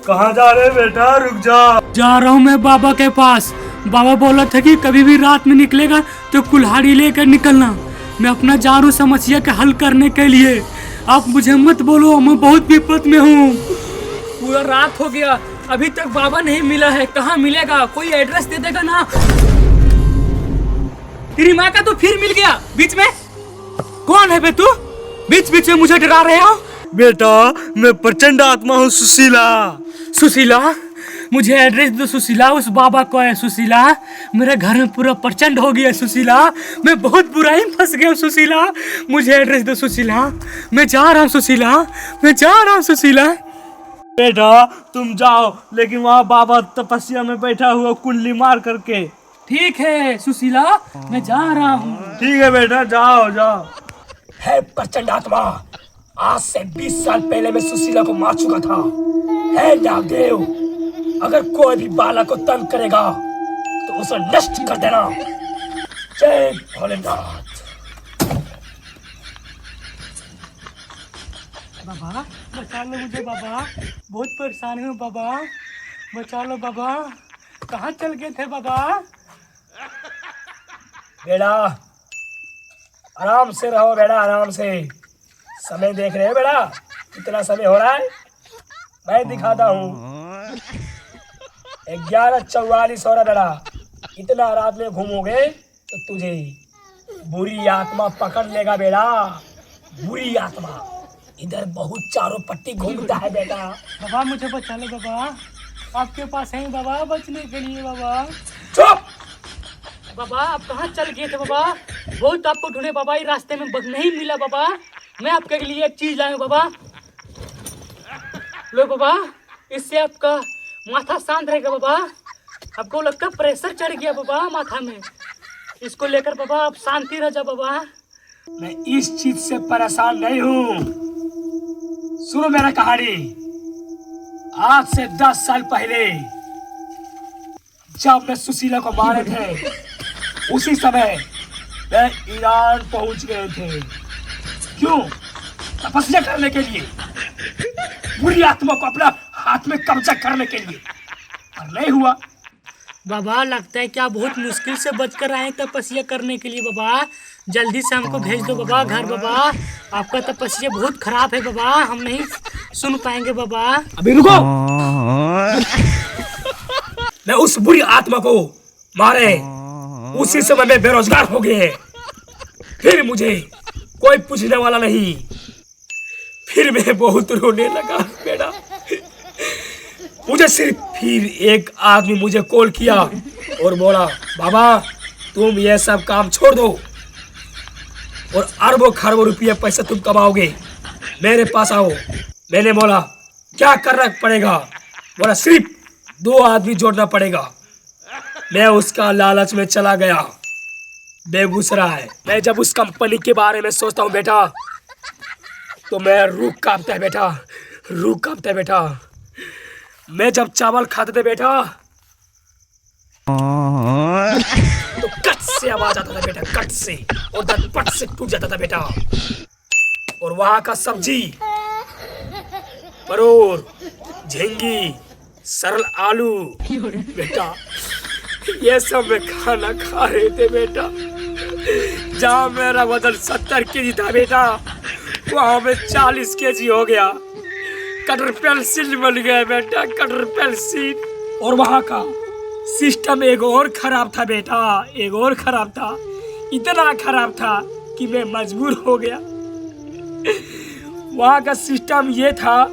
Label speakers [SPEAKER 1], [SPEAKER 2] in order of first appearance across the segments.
[SPEAKER 1] कहाँ जा रहे बेटा? रुक जा
[SPEAKER 2] रहा हूँ मैं बाबा के पास। बाबा बोला था कि कभी भी रात में निकलेगा तो कुल्हाड़ी लेकर निकलना। मैं अपना जा रहा हूँ समस्या के हल करने के लिए। आप मुझे मत बोलो, मैं बहुत विपद में हूँ। पूरा रात हो गया, अभी तक बाबा नहीं मिला है। कहाँ मिलेगा? कोई एड्रेस दे देगा ना। तेरी माँ का तो फिर मिल गया बीच में। कौन है बे तू? बीच बीच में मुझे डरा रहे हो।
[SPEAKER 1] बेटा, मैं प्रचंड आत्मा हूँ सुशीला।
[SPEAKER 2] सुशीला, मुझे एड्रेस दो सुशीला। उस बाबा को है सुशीला। मेरे घर में पूरा प्रचंड हो गया सुशीला। मैं बहुत बुराई में फंस गया सुशीला। मुझे एड्रेस दो सुशीला। मैं जा रहा हूँ सुशीला, मैं जा रहा हूँ सुशीला।
[SPEAKER 1] बेटा तुम जाओ, लेकिन वहाँ बाबा तपस्या में बैठा हुआ कुंडली मार करके।
[SPEAKER 2] ठीक है सुशीला, मैं जा रहा हूँ।
[SPEAKER 1] ठीक है बेटा, जाओ जाओ।
[SPEAKER 3] है प्रचंड आत्मा, आज से 20 साल पहले मैं सुशीला को मार चुका था। है नागदेव, अगर कोई भी बालक को तंग करेगा तो उसे नष्ट कर देना। जय भोलेनाथ।
[SPEAKER 2] बाबा बचा लो मुझे बाबा, बहुत परेशान हूँ बाबा, बचा लो बाबा। कहाँ चल गए थे बाबा?
[SPEAKER 3] बेटा आराम से रहो, बेटा आराम से। समय देख रहे हो बेटा, कितना समय हो रहा है? मैं दिखाता हूँ। 11:44 हो रहा बेटा। इतना रात में घूमोगे तो तुझे बुरी आत्मा पकड़ लेगा बेटा। बुरी आत्मा इधर बहुत चारों पट्टी घूमता है बेटा।
[SPEAKER 2] बाबा मुझे बचा लो बाबा, आपके पास है बाबा बचने के लिए बाबा।
[SPEAKER 3] चुप!
[SPEAKER 2] बाबा आप कहाँ चल गए थे बाबा? बहुत आपको ढूंढे बाबा, ये रास्ते में नहीं मिला बाबा। मैं आपके लिए एक चीज लाया बाबा। लो बाबा, इससे आपका माथा शांत रहेगा बाबा। आपको लगता प्रेशर चढ़ गया बाबा माथा में। इसको लेकर बाबा आप शांति रह जाओ बाबा।
[SPEAKER 3] मैं इस चीज से परेशान नहीं हूँ। सुनो मेरा कहानी। आज से 10 साल पहले जब मैं सुशीला को मारे थे, उसी समय मैं ईरान पहुंच गए थे। क्यों? तपस्या करने के लिए, बुरी आत्मा को अपना हाथ में कब्जा करने के लिए। और नहीं हुआ।
[SPEAKER 2] बाबा लगता है कि आप बहुत मुश्किल से बचकर आए तपस्या करने के लिए बाबा। जल्दी से हमको भेज दो बाबा घर बाबा। आपका तपस्या बहुत खराब है बाबा, हम नहीं सुन पाएंगे बाबा।
[SPEAKER 3] अभी रुको। मैं उस बुरी आत्मा को मारे उसी समय में बेरोजगार हो गए। फिर मुझे कोई पूछने वाला नहीं। फिर मैं बहुत रोने लगा बेटा। मुझे सिर्फ फिर एक आदमी मुझे कॉल किया और बोला, बाबा तुम ये सब काम छोड़ दो और अरबों खरबों रुपये पैसे तुम कमाओगे, मेरे पास आओ। मैंने बोला क्या करना पड़ेगा? बोला सिर्फ 2 आदमी जोड़ना पड़ेगा। मैं उसका लालच में चला गया बेगूसराय। मैं जब उस कंपनी के बारे में सोचता हूँ बेटा, तो मैं रूह कांपता है बेटा, रूह कांपता है बेटा। मैं जब चावल खाते थे बेटा, तो कट से आवाज आता था बेटा, कट से, और दांत पट से टूट जाता था बेटा। और वहां का सब्जी, परोर, झींगी, सरल आलू बेटा, ये सब मैं खाना खा रहे थे बेटा। जहाँ मेरा वजन 70 केजी था बेटा, वहां में 40 केजी हो गया। कटर पेंसिल बन गया बेटा, कटर पेंसिल। और वहां का सिस्टम एक और खराब था बेटा, एक और खराब था। इतना खराब था कि मैं मजबूर हो गया। वहां का सिस्टम ये था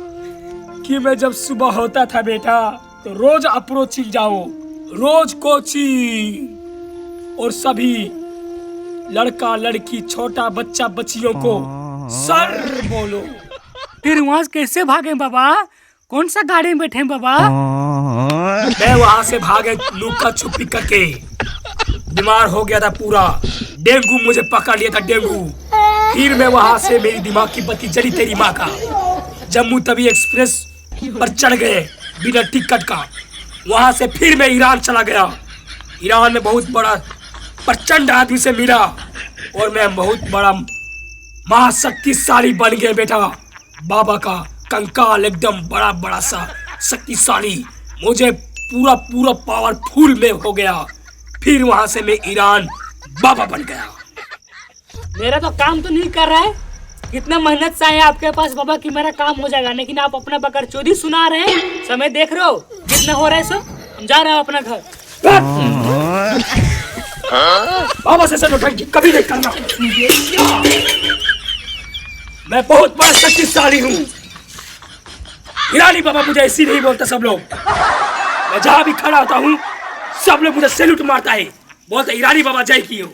[SPEAKER 3] कि मैं जब सुबह होता था बेटा, तो रोज अप्रोचिंग जाओ, रोज कोचिंग, और सभी लड़का लड़की छोटा बच्चा बच्चियों को सर बोलो।
[SPEAKER 2] फिर वहाँ कैसे भागे बाबा? कौन सा गाड़ी में बैठे बाबा?
[SPEAKER 3] मैं वहां से भागे लुका छुपी करके। बीमार हो गया था पूरा, डेंगू मुझे पकड़ लिया था, डेंगू। फिर मैं वहां से, मेरी दिमाग की बत्ती जली तेरी माँ का। जम्मू तवी एक्सप्रेस पर चढ़ गए बिना टिकट का। वहां से फिर मैं ईरान चला गया। ईरान में बहुत बड़ा प्रचंड आदमी से मिला और मैं बहुत बड़ा महाशक्तिशाली बन गया बेटा। बाबा का कंकाल एकदम बड़ा बड़ा सा शक्तिशाली, मुझे पूरा पूरा पावरफुल में हो गया। फिर वहां से मैं ईरान बाबा बन गया।
[SPEAKER 2] मेरा तो काम तो नहीं कर रहा है, कितना मेहनत से आए आपके पास बाबा कि मेरा काम हो जाएगा, लेकिन आप अपना बकरचोदी सुना रहे हैं। समय देख रहे हो कितना हो रहा है, सब हम जा रहे हो अपना घर।
[SPEAKER 3] बाबा से नौटंकी कभी नहीं करना। मैं बहुत बड़ा शक्तिशाली हूँ। ईरानी बाबा मुझे ऐसी नहीं बोलता सब लोग। मैं जहाँ भी खड़ा होता हूँ सब लोग मुझे सैल्यूट मारता है, बोलते ईरानी बाबा जय की हो।